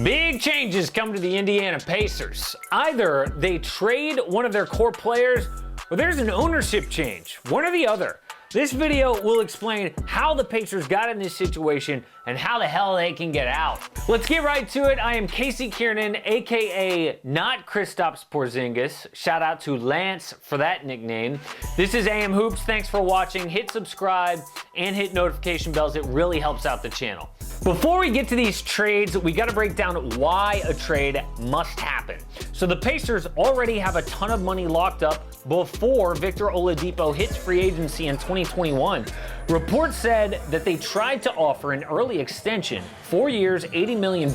Big changes come to the Indiana Pacers. Either they trade one of their core players or there's an ownership change, one or the other. This video will explain how the Pacers got in this situation and how the hell they can get out. Let's get right to it. I am Casey Kiernan, aka not Kristaps Porzingis. Shout out to Lance for that nickname. This is AM Hoops. Thanks for watching. Hit subscribe and hit notification bells. It really helps out the channel. Before we get to these trades, we got to break down why a trade must happen. So the Pacers already have a ton of money locked up before Victor Oladipo hits free agency in 2021. Reports said that they tried to offer an early extension, 4 years, $80 million,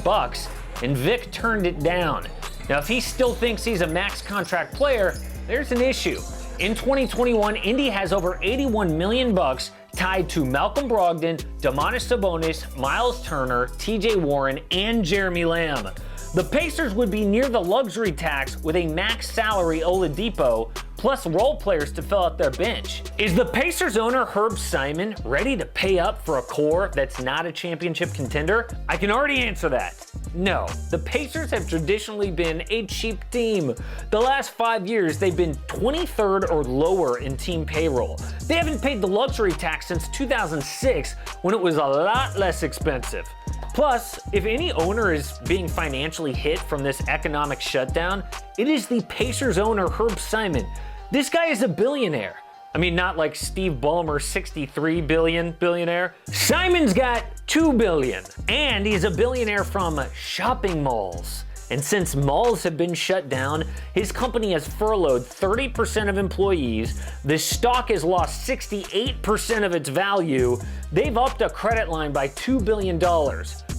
and Vic turned it down. Now, if he still thinks he's a max contract player, there's an issue. In 2021, Indy has over $81 million tied to Malcolm Brogdon, Domantas Sabonis, Myles Turner, TJ Warren, and Jeremy Lamb. The Pacers would be near the luxury tax with a max salary Oladipo, plus role players to fill out their bench. Is the Pacers owner Herb Simon ready to pay up for a core that's not a championship contender? I can already answer that. No, the Pacers have traditionally been a cheap team. The last 5 years, they've been 23rd or lower in team payroll. They haven't paid the luxury tax since 2006, when it was a lot less expensive. Plus, if any owner is being financially hit from this economic shutdown, it is the Pacers owner Herb Simon. This guy is a billionaire. I mean, not like Steve Ballmer, 63 billion billionaire. Simon's got 2 billion, and he's a billionaire from shopping malls. And since malls have been shut down, his company has furloughed 30% of employees, the stock has lost 68% of its value, they've upped a credit line by $2 billion.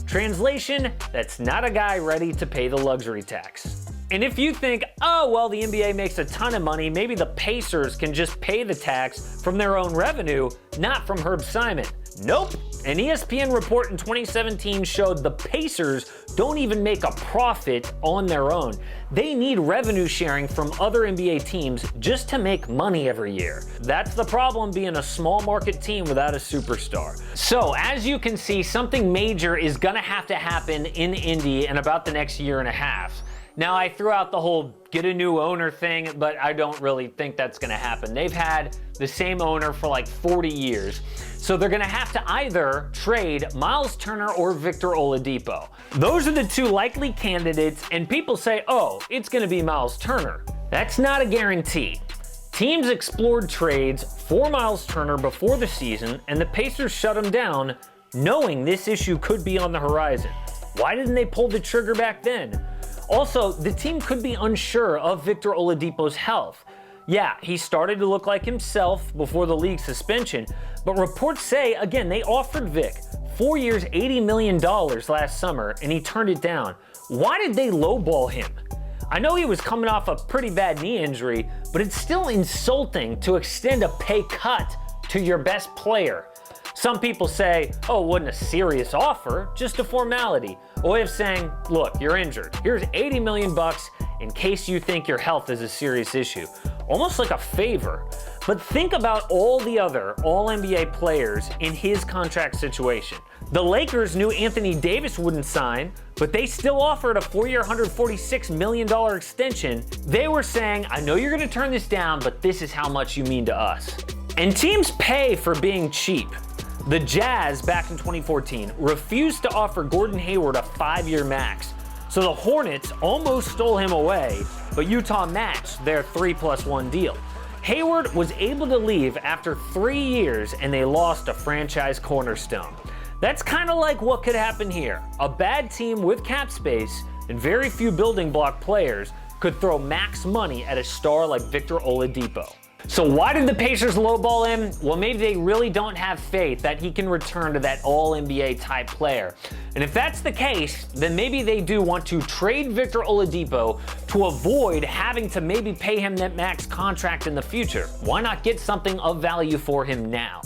Translation, that's not a guy ready to pay the luxury tax. And if you think, oh, well, the NBA makes a ton of money, maybe the Pacers can just pay the tax from their own revenue, not from Herb Simon. Nope. An ESPN report in 2017 showed the Pacers don't even make a profit on their own. They need revenue sharing from other NBA teams just to make money every year. That's the problem being a small market team without a superstar. So as you can see, something major is gonna have to happen in Indy in about the next year and a half. Now, I threw out the whole get a new owner thing, but I don't really think that's gonna happen. They've had the same owner for like 40 years. So they're gonna have to either trade Myles Turner or Victor Oladipo. Those are the two likely candidates, and people say, oh, it's gonna be Myles Turner. That's not a guarantee. Teams explored trades for Myles Turner before the season, and the Pacers shut him down, knowing this issue could be on the horizon. Why didn't they pull the trigger back then? Also, the team could be unsure of Victor Oladipo's health. Yeah, he started to look like himself before the league suspension, but reports say, again, they offered Vic 4 years, $80 million last summer, and he turned it down. Why did they lowball him? I know he was coming off a pretty bad knee injury, but it's still insulting to extend a pay cut to your best player. Some people say, oh, it wasn't a serious offer, just a formality. A way of saying, look, you're injured. Here's $80 million in case you think your health is a serious issue. Almost like a favor. But think about all the other All-NBA players in his contract situation. The Lakers knew Anthony Davis wouldn't sign, but they still offered a 4-year, $146 million extension. They were saying, I know you're gonna turn this down, but this is how much you mean to us. And teams pay for being cheap. The Jazz, back in 2014, refused to offer Gordon Hayward a 5-year max. So the Hornets almost stole him away, but Utah matched their 3+1 deal. Hayward was able to leave after 3 years, and they lost a franchise cornerstone. That's kind of like what could happen here. A bad team with cap space and very few building block players could throw max money at a star like Victor Oladipo. So why did the Pacers lowball him? Well, maybe they really don't have faith that he can return to that All-NBA type player. And if that's the case, then maybe they do want to trade Victor Oladipo to avoid having to maybe pay him that max contract in the future. Why not get something of value for him now?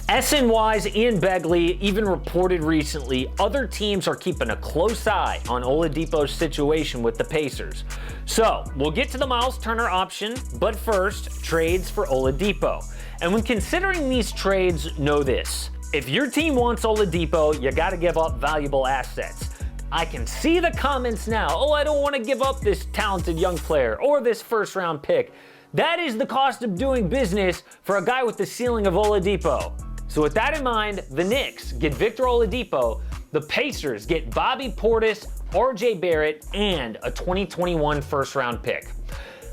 SNY's Ian Begley even reported recently other teams are keeping a close eye on Oladipo's situation with the Pacers. So we'll get to the Myles Turner option, but first, trades for Oladipo. And when considering these trades, know this. If your team wants Oladipo, you gotta give up valuable assets. I can see the comments now. Oh, I don't want to give up this talented young player or this first-round pick. That is the cost of doing business for a guy with the ceiling of Oladipo. So with that in mind, the Knicks get Victor Oladipo, the Pacers get Bobby Portis, RJ Barrett, and a 2021 first-round pick.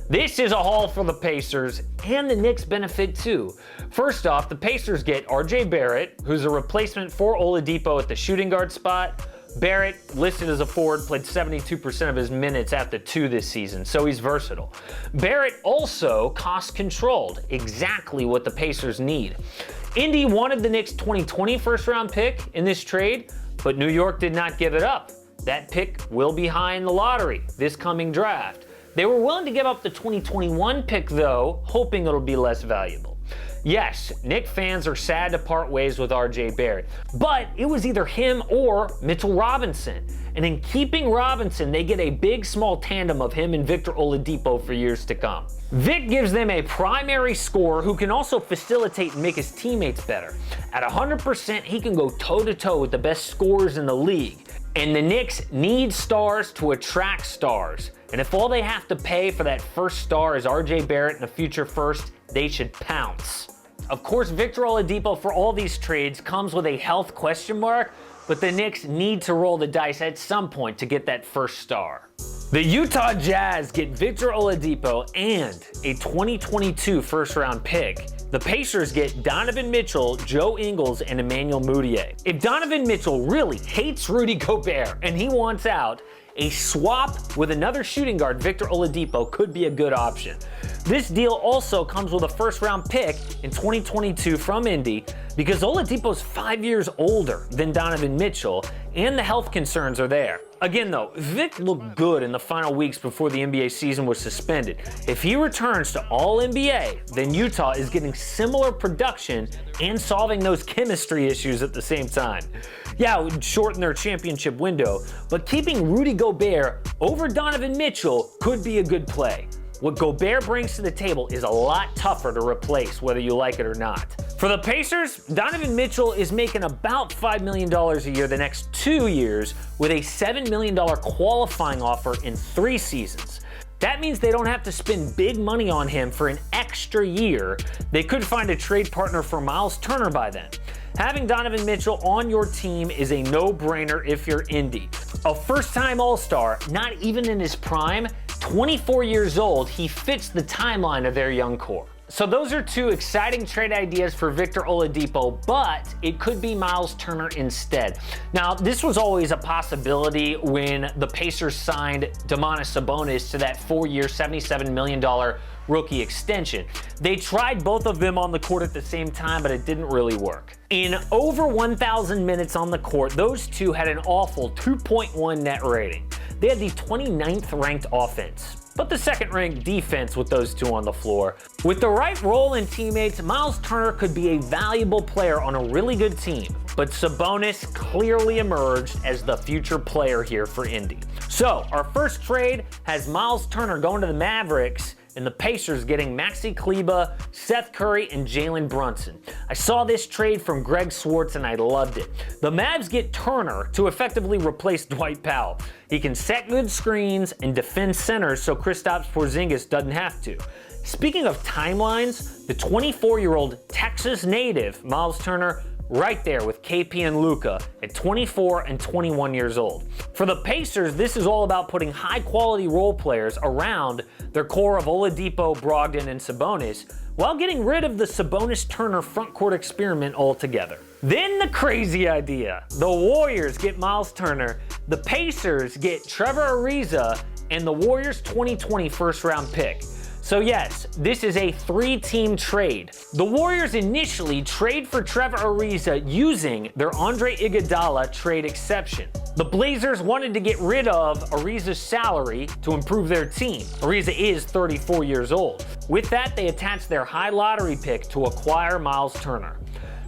This is a haul for the Pacers, and the Knicks benefit too. First off, the Pacers get RJ Barrett, who's a replacement for Oladipo at the shooting guard spot. Barrett, listed as a forward, played 72% of his minutes at the 2 this season, so he's versatile. Barrett also cost-controlled, exactly what the Pacers need. Indy wanted the Knicks' 2020 first-round pick in this trade, but New York did not give it up. That pick will be high in the lottery this coming draft. They were willing to give up the 2021 pick, though, hoping it'll be less valuable. Yes, Knicks fans are sad to part ways with RJ Barrett, but it was either him or Mitchell Robinson. And in keeping Robinson, they get a big small tandem of him and Victor Oladipo for years to come. Vic gives them a primary scorer who can also facilitate and make his teammates better. At 100%, he can go toe-to-toe with the best scorers in the league. And the Knicks need stars to attract stars. And if all they have to pay for that first star is RJ Barrett and a future first, they should pounce. Of course, Victor Oladipo for all these trades comes with a health question mark, but the Knicks need to roll the dice at some point to get that first star. The Utah Jazz get Victor Oladipo and a 2022 first-round pick. The Pacers get Donovan Mitchell, Joe Ingles, and Emmanuel Mudiay. If Donovan Mitchell really hates Rudy Gobert and he wants out, a swap with another shooting guard, Victor Oladipo, could be a good option. This deal also comes with a first-round pick in 2022 from Indy because Oladipo's 5 years older than Donovan Mitchell, and the health concerns are there. Again though, Vic looked good in the final weeks before the NBA season was suspended. If he returns to All-NBA, then Utah is getting similar production and solving those chemistry issues at the same time. Yeah, it would shorten their championship window, but keeping Rudy Gobert over Donovan Mitchell could be a good play. What Gobert brings to the table is a lot tougher to replace, whether you like it or not. For the Pacers, Donovan Mitchell is making about $5 million a year the next 2 years with a $7 million qualifying offer in 3 seasons. That means they don't have to spend big money on him for an extra year. They could find a trade partner for Myles Turner by then. Having Donovan Mitchell on your team is a no-brainer if you're Indy. A first-time All-Star, not even in his prime, 24 years old, he fits the timeline of their young core. So those are 2 exciting trade ideas for Victor Oladipo, but it could be Myles Turner instead. Now, this was always a possibility when the Pacers signed Domantas Sabonis to that 4-year, $77 million rookie extension. They tried both of them on the court at the same time, but it didn't really work. In over 1,000 minutes on the court, those 2 had an awful 2.1 net rating. They had the 29th ranked offense, but the 2nd ranked defense with those 2 on the floor. With the right role and teammates, Myles Turner could be a valuable player on a really good team, but Sabonis clearly emerged as the future player here for Indy. So our first trade has Myles Turner going to the Mavericks, and the Pacers getting Maxi Kleber, Seth Curry, and Jalen Brunson. I saw this trade from Greg Swartz and I loved it. The Mavs get Turner to effectively replace Dwight Powell. He can set good screens and defend centers so Kristaps Porzingis doesn't have to. Speaking of timelines, the 24-year-old Texas native Myles Turner right there with KP and Luka at 24 and 21 years old. For the Pacers, this is all about putting high-quality role players around their core of Oladipo, Brogdon, and Sabonis while getting rid of the Sabonis-Turner frontcourt experiment altogether. Then the crazy idea. The Warriors get Myles Turner, the Pacers get Trevor Ariza, and the Warriors' 2020 first-round pick. So yes, this is a 3-team trade. The Warriors initially trade for Trevor Ariza using their Andre Iguodala trade exception. The Blazers wanted to get rid of Ariza's salary to improve their team. Ariza is 34 years old. With that, they attached their high lottery pick to acquire Myles Turner.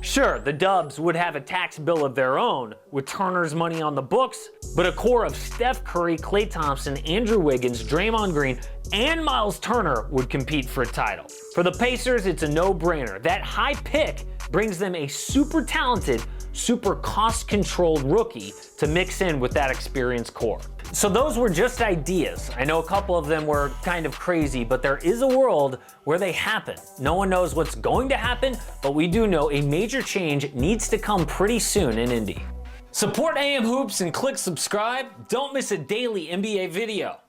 Sure, the Dubs would have a tax bill of their own with Turner's money on the books, but a core of Steph Curry, Klay Thompson, Andrew Wiggins, Draymond Green, and Myles Turner would compete for a title. For the Pacers, it's a no-brainer. That high pick brings them a super talented, super cost-controlled rookie to mix in with that experienced core. So those were just ideas. I know a couple of them were kind of crazy, but there is a world where they happen. No one knows what's going to happen, but we do know a major change needs to come pretty soon in Indy. Support AM Hoops and click subscribe. Don't miss a daily NBA video.